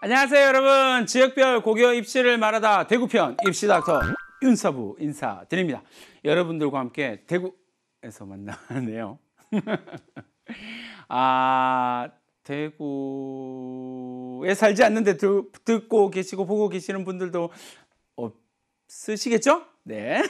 안녕하세요 여러분. 지역별 고교 입시를 말하다 대구편 입시닥터 윤서부 인사드립니다. 여러분들과 함께 대구에서 만나네요. 대구에 살지 않는데 듣고 계시고 보고 계시는 분들도 없으시겠죠? 네.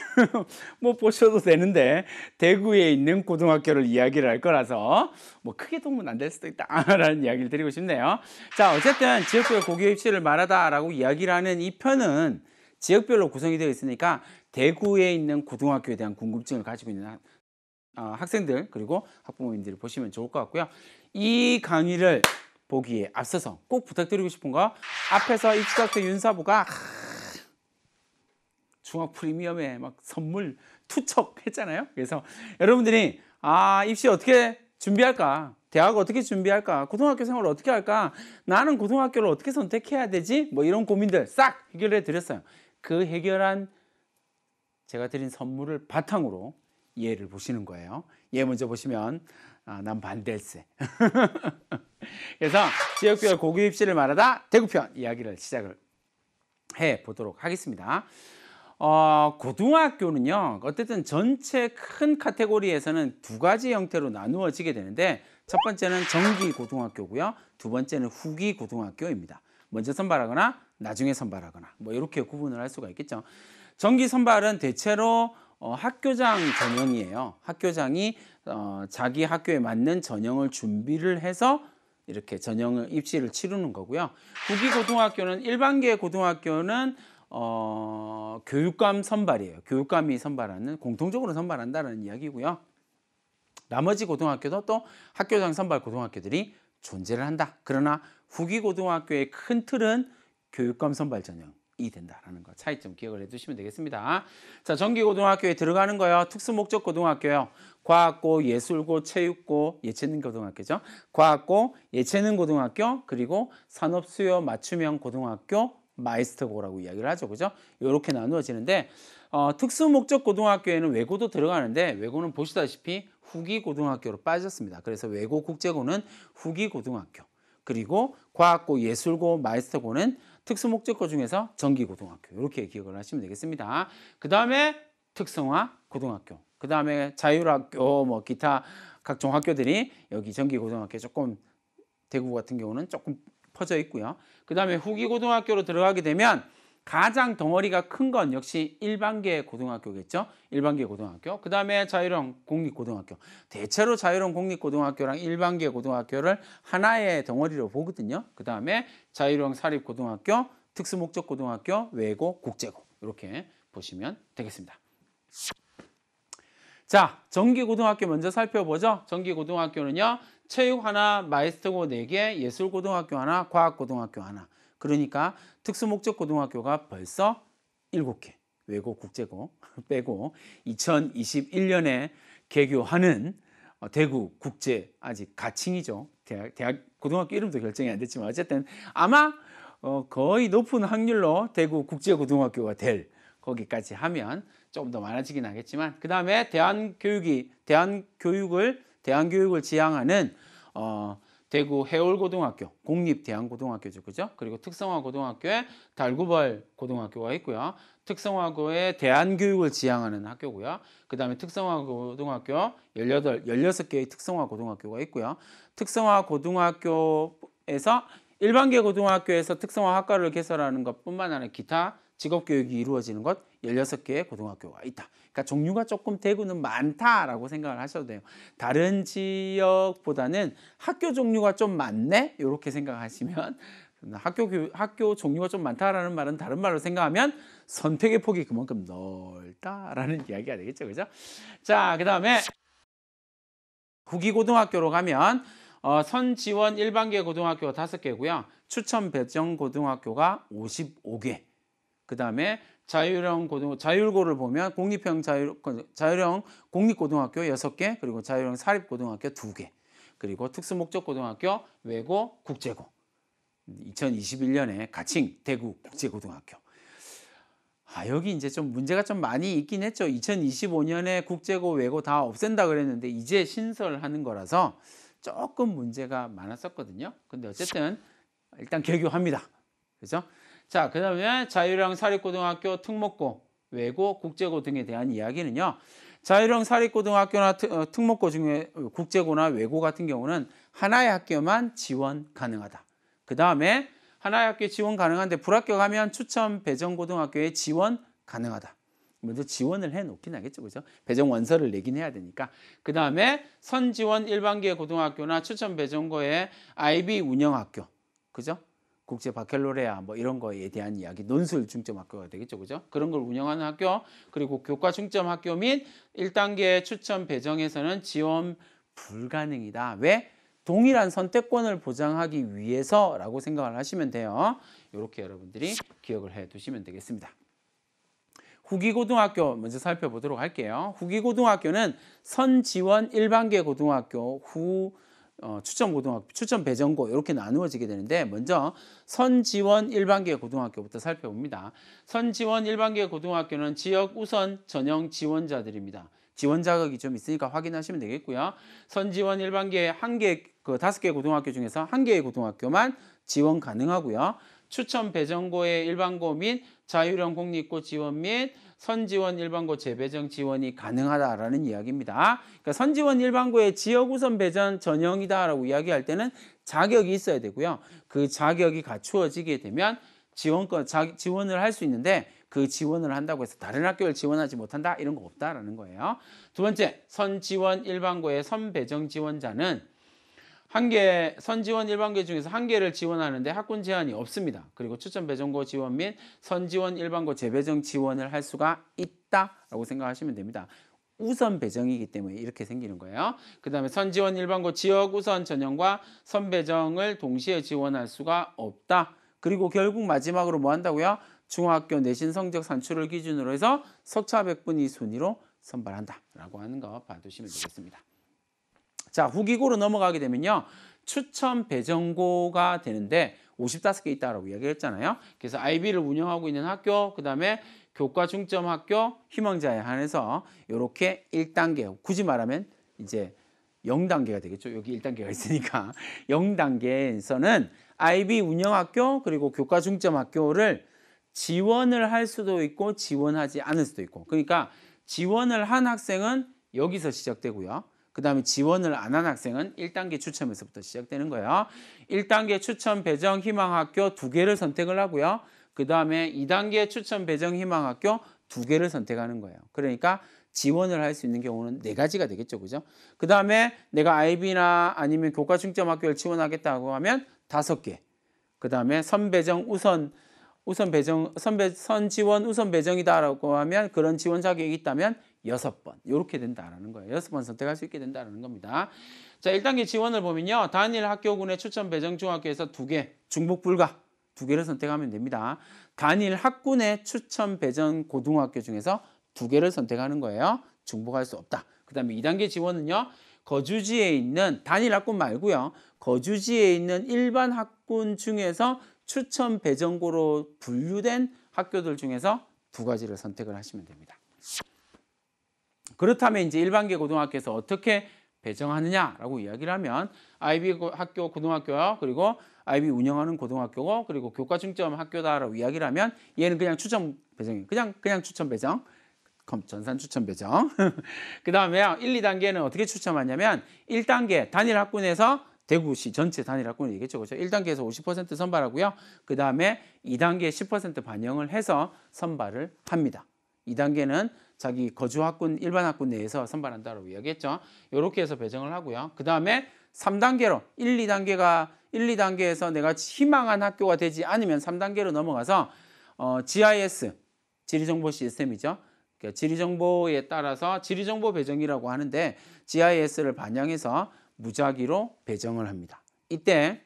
뭐 보셔도 되는데 대구에 있는 고등학교를 이야기를 할 거라서 뭐 크게 도움은 안 될 수도 있다라는 이야기를 드리고 싶네요. 자, 어쨌든 지역별 고교 입시를 말하다라고 이야기를 하는 이 편은 지역별로 구성이 되어 있으니까 대구에 있는 고등학교에 대한 궁금증을 가지고 있는 학생들 그리고 학부모님들이 보시면 좋을 것 같고요. 이 강의를 보기에 앞서서 꼭 부탁드리고 싶은 거, 앞에서 입시닥터 윤사부가 중학 프리미엄에 막 선물 투척했잖아요. 그래서 여러분들이 입시 어떻게 준비할까? 대학 어떻게 준비할까? 고등학교 생활을 어떻게 할까? 나는 고등학교를 어떻게 선택해야 되지? 뭐 이런 고민들 싹 해결해 드렸어요. 그 해결한 제가 드린 선물을 바탕으로 예를 보시는 거예요. 예 먼저 보시면 난 반댈세. 그래서 지역별 고교 입시를 말하다 대구편 이야기를 시작을 해 보도록 하겠습니다. 고등학교는요, 어쨌든 전체 큰 카테고리에서는 두 가지 형태로 나누어지게 되는데, 첫 번째는 정기 고등학교고요, 두 번째는 후기 고등학교입니다. 먼저 선발하거나 나중에 선발하거나 뭐 이렇게 구분을 할 수가 있겠죠. 정기 선발은 대체로 학교장 전형이에요. 학교장이 자기 학교에 맞는 전형을 준비를 해서 이렇게 전형을 입시를 치르는 거고요. 후기 고등학교는 일반계 고등학교는 교육감 선발이에요. 교육감이 선발하는, 공통적으로 선발한다는 이야기고요. 나머지 고등학교도 또 학교장 선발 고등학교들이 존재를 한다. 그러나 후기 고등학교의 큰 틀은 교육감 선발 전형이 된다라는 거 차이점 기억을 해두시면 되겠습니다. 자, 정기 고등학교에 들어가는 거요. 특수 목적 고등학교요. 과학고, 예술고, 체육고, 예체능 고등학교죠. 과학고, 예체능 고등학교, 그리고 산업 수요 맞춤형 고등학교, 마이스터고라고 이야기를 하죠. 그죠? 이렇게 나누어지는데, 특수 목적 고등학교에는 외고도 들어가는데, 외고는 보시다시피 후기 고등학교로 빠졌습니다. 그래서 외고 국제고는 후기 고등학교, 그리고 과학고, 예술고, 마이스터고는 특수 목적고 중에서 정기 고등학교, 이렇게 기억을 하시면 되겠습니다. 그 다음에 특성화 고등학교, 그 다음에 자율학교, 뭐 기타 각종 학교들이 여기 정기 고등학교 조금, 대구 같은 경우는 조금 퍼져 있고요. 그 다음에 후기 고등학교로 들어가게 되면 가장 덩어리가 큰 건 역시 일반계 고등학교겠죠. 일반계 고등학교. 그 다음에 자율형 공립고등학교. 대체로 자율형 공립고등학교랑 일반계 고등학교를 하나의 덩어리로 보거든요. 그 다음에 자율형 사립고등학교, 특수목적고등학교, 외고, 국제고. 이렇게 보시면 되겠습니다. 자, 정기고등학교 먼저 살펴보죠. 정기고등학교는요, 체육 하나, 마이스터고 4개, 예술고등학교 하나, 과학고등학교 하나. 그러니까 특수목적고등학교가 벌써 7개, 외고, 국제고 빼고 2021년에 개교하는 대구 국제, 아직 가칭이죠. 대학 고등학교 이름도 결정이 안 됐지만 어쨌든 아마 거의 높은 확률로 대구 국제고등학교가 될, 거기까지 하면 조금 더 많아지긴 하겠지만, 그 다음에 대한교육을 지향하는 대구 해올고등학교, 공립대한고등학교죠, 그죠? 그리고 특성화고등학교에 달구벌 고등학교가 있고요. 특성화고에 대한교육을 지향하는 학교고요. 그 다음에 특성화고등학교 16개의 특성화고등학교가 있고요. 특성화고등학교에서 일반계 고등학교에서 특성화학과를 개설하는 것뿐만 아니라 기타 직업교육이 이루어지는 것 16개의 고등학교가 있다. 그러니까 종류가 조금 대구는 많다라고 생각을 하셔도 돼요. 다른 지역보다는 학교 종류가 좀 많네? 이렇게 생각하시면, 학교 종류가 좀 많다라는 말은 다른 말로 생각하면 선택의 폭이 그만큼 넓다라는 이야기가 되겠죠. 그죠? 자, 그 다음에 후기고등학교로 가면 선지원 일반계 고등학교가 5개고요. 추천 배정 고등학교가 55개. 그 다음에 자율고를 보면 공립형 자율형 공립고등학교 6개, 그리고 자율형 사립고등학교 2개, 그리고 특수목적고등학교, 외고, 국제고. 2021년에 가칭 대구 국제고등학교. 여기 이제 좀 문제가 좀 많이 있긴 했죠. 2025년에 국제고, 외고 다 없앤다 그랬는데 이제 신설하는 거라서 조금 문제가 많았었거든요. 근데 어쨌든 일단 개교합니다. 그죠? 자, 그다음에 자율형 사립고등학교, 특목고, 외고, 국제고 등에 대한 이야기는요. 자율형 사립고등학교나 특목고 중에 국제고나 외고 같은 경우는 하나의 학교만 지원 가능하다. 그다음에 하나의 학교에 지원 가능한데 불합격하면 추천 배정고등학교에 지원 가능하다. 먼저 지원을 해 놓긴 하겠죠. 그죠? 배정 원서를 내긴 해야 되니까. 그다음에 선지원 일반계 고등학교나 추천 배정고의 IB 운영학교. 그죠? 국제 바켈로레아 뭐 이런 거에 대한 이야기, 논술 중점 학교가 되겠죠. 그죠? 그런 걸 운영하는 학교, 그리고 교과 중점 학교 및 1단계 추천 배정에서는 지원 불가능이다. 왜? 동일한 선택권을 보장하기 위해서라고 생각을 하시면 돼요. 이렇게 여러분들이 기억을 해 두시면 되겠습니다. 후기고등학교 먼저 살펴보도록 할게요. 후기고등학교는 선지원 일반계 고등학교, 추천고등학교, 추천배정고 이렇게 나누어지게 되는데 먼저 선지원 일반계 고등학교부터 살펴봅니다. 선지원 일반계 고등학교는 지역 우선 전형 지원자들입니다. 지원 자격이 좀 있으니까 확인하시면 되겠고요. 선지원 일반계 다섯 개 고등학교 중에서 한 개의 고등학교만 지원 가능하고요. 추천 배정고의 일반고 및 자율형 공립고 지원 및 선지원 일반고 재배정 지원이 가능하다라는 이야기입니다. 그러니까 선지원 일반고의 지역 우선 배정 전형이다라고 이야기할 때는 자격이 있어야 되고요. 그 자격이 갖추어지게 되면 지원을 할 수 있는데 그 지원을 한다고 해서 다른 학교를 지원하지 못한다 이런 거 없다라는 거예요. 두 번째, 선지원 일반고의 선배정 지원자는 선지원 일반계 중에서 한 개를 지원하는데 학군 제한이 없습니다. 그리고 추천 배정고 지원 및 선지원 일반고 재배정 지원을 할 수가 있다라고 생각하시면 됩니다. 우선 배정이기 때문에 이렇게 생기는 거예요. 그 다음에 선지원 일반고 지역 우선 전형과 선배정을 동시에 지원할 수가 없다. 그리고 결국 마지막으로 뭐 한다고요? 중학교 내신 성적 산출을 기준으로 해서 석차 백분위 순위로 선발한다라고 하는 거 봐두시면 되겠습니다. 자, 후기고로 넘어가게 되면요. 추천 배정고가 되는데 55개 있다라고 이야기했잖아요. 그래서 IB를 운영하고 있는 학교, 그다음에 교과 중점 학교, 희망자에 한해서 이렇게 1단계, 굳이 말하면 이제 0단계가 되겠죠. 여기 1단계가 있으니까 0단계에서는 IB 운영학교 그리고 교과 중점 학교를 지원을 할 수도 있고 지원하지 않을 수도 있고, 그러니까 지원을 한 학생은 여기서 시작되고요. 그 다음에 지원을 안 한 학생은 1단계 추첨에서부터 시작되는 거예요. 1단계 추천 배정 희망학교 2개를 선택을 하고요. 그 다음에 2단계 추천 배정 희망학교 2개를 선택하는 거예요. 그러니까 지원을 할 수 있는 경우는 4가지가 되겠죠. 그죠? 그 다음에 내가 IB나 아니면 교과 중점 학교를 지원하겠다고 하면 5개. 그 다음에 선지원 우선 배정이다라고 하면 그런 지원 자격이 있다면 6번 이렇게 된다라는 거예요. 6번 선택할 수 있게 된다는 겁니다. 자, 1단계 지원을 보면요. 단일 학교군의 추천 배정 중학교에서 2개, 중복 불가 2개를 선택하면 됩니다. 단일 학군의 추천 배정 고등학교 중에서 2개를 선택하는 거예요. 중복할 수 없다. 그 다음에 2단계 지원은요. 거주지에 있는 단일 학군 말고요. 거주지에 있는 일반 학군 중에서 추천 배정고로 분류된 학교들 중에서 2가지를 선택을 하시면 됩니다. 그렇다면 이제 일반계 고등학교에서 어떻게 배정하느냐라고 이야기를 하면 IB 학교 고등학교요. 그리고 IB 운영하는 고등학교고 그리고 교과 중점 학교다라고 이야기를 하면 얘는 그냥 추천 배정이에요. 그냥 추천 배정. 전산 추천 배정. 그 다음에 1, 2단계는 어떻게 추첨하냐면 1단계 단일 학군에서 대구시 전체 단일 학군이 되겠죠. 그렇죠? 1단계에서 50% 선발하고요. 그 다음에 2단계에 10% 반영을 해서 선발을 합니다. 2단계는 자기 거주 학군, 일반 학군 내에서 선발한다고 이야기했죠. 이렇게 해서 배정을 하고요. 그 다음에 3단계로 1, 2단계에서 내가 희망한 학교가 되지 않으면 3단계로 넘어가서 GIS, 지리정보 시스템이죠. 그러니까 지리정보에 따라서 지리정보 배정이라고 하는데 GIS를 반영해서 무작위로 배정을 합니다. 이때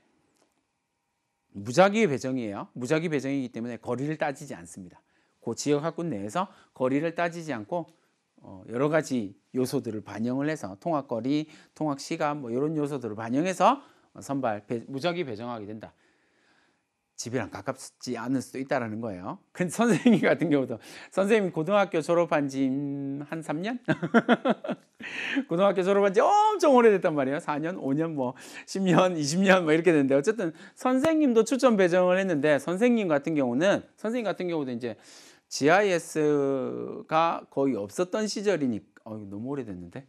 무작위 배정이에요. 무작위 배정이기 때문에 거리를 따지지 않습니다. 그 지역 학군 내에서 거리를 따지지 않고 여러 가지 요소들을 반영을 해서 통학거리, 통학시간 뭐 이런 요소들을 반영해서 무작위 배정하게 된다. 집이랑 가깝지 않을 수도 있다라는 거예요. 근데 선생님 같은 경우도 선생님 고등학교 졸업한 지 한 3년? 고등학교 졸업한 지 엄청 오래됐단 말이에요. 4년, 5년, 뭐 10년, 20년 뭐 이렇게 됐는데 어쨌든 선생님도 추천 배정을 했는데 선생님 같은 경우도 이제 GIS가 거의 없었던 시절이니까 너무 오래됐는데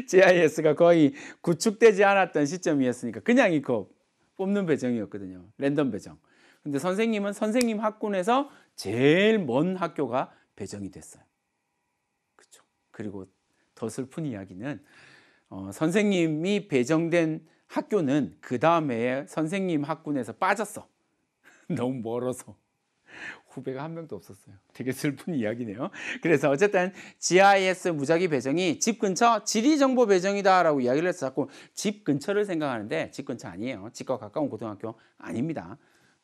GIS가 거의 구축되지 않았던 시점이었으니까 그냥 이거 뽑는 배정이었거든요. 랜덤 배정. 근데 선생님은 선생님 학군에서 제일 먼 학교가 배정이 됐어요. 그렇죠. 그리고 더 슬픈 이야기는 선생님이 배정된 학교는 그 다음에 선생님 학군에서 빠졌어. 너무 멀어서. 후배가 한 명도 없었어요. 되게 슬픈 이야기네요. 그래서 어쨌든 GIS 무작위 배정이 집 근처 지리정보 배정이다라고 이야기를 해서 자꾸 집 근처를 생각하는데 집 근처 아니에요. 집과 가까운 고등학교 아닙니다.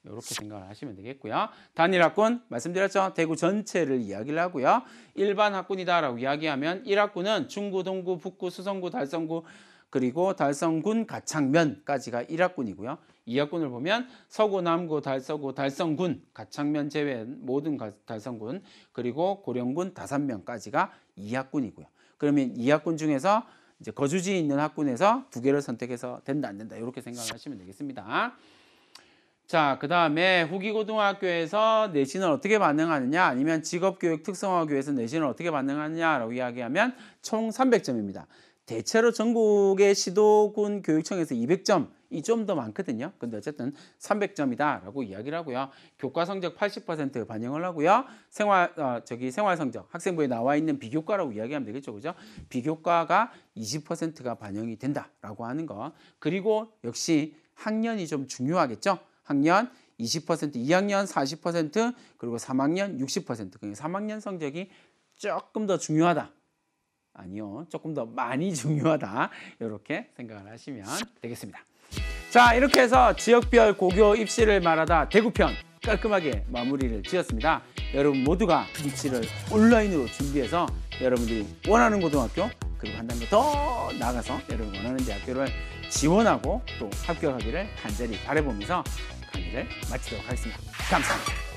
이렇게 생각을 하시면 되겠고요. 단일 학군 말씀드렸죠. 대구 전체를 이야기를 하고요. 일반 학군이다라고 이야기하면 1학군은 중구, 동구, 북구, 수성구, 달성구 그리고 달성군, 가창면까지가 1학군이고요. 2학군을 보면 서구, 남구, 달서구, 달성군, 가창면 제외한 모든 달성군 그리고 고령군, 다산면까지가 2학군이고요. 그러면 2학군 중에서 이제 거주지 있는 학군에서 2개를 선택해서 된다 안 된다 이렇게 생각을 하시면 되겠습니다. 자, 그 다음에 후기고등학교에서 내신을 어떻게 반영하느냐 아니면 직업교육 특성화교에서 내신을 어떻게 반영하느냐라고 이야기하면 총 300점입니다. 대체로 전국의 시도군 교육청에서 200점이 좀 더 많거든요. 근데 어쨌든 300점이다라고 이야기를 하고요. 교과 성적 80% 반영을 하고요. 생활 성적 학생부에 나와 있는 비교과라고 이야기하면 되겠죠. 그죠? 비교과가 20%가 반영이 된다라고 하는 거. 그리고 역시 학년이 좀 중요하겠죠. 학년 20%, 2학년 40%, 그리고 3학년 60%. 그러니까 3학년 성적이 조금 더 중요하다. 아니요, 조금 더 많이 중요하다. 이렇게 생각을 하시면 되겠습니다. 자, 이렇게 해서 지역별 고교 입시를 말하다 대구편 깔끔하게 마무리를 지었습니다. 여러분 모두가 입시를 온라인으로 준비해서 여러분들이 원하는 고등학교 그리고 한 단계 더 나아가서 여러분 원하는 대학교를 지원하고 또 합격하기를 간절히 바라보면서 강의를 마치도록 하겠습니다. 감사합니다.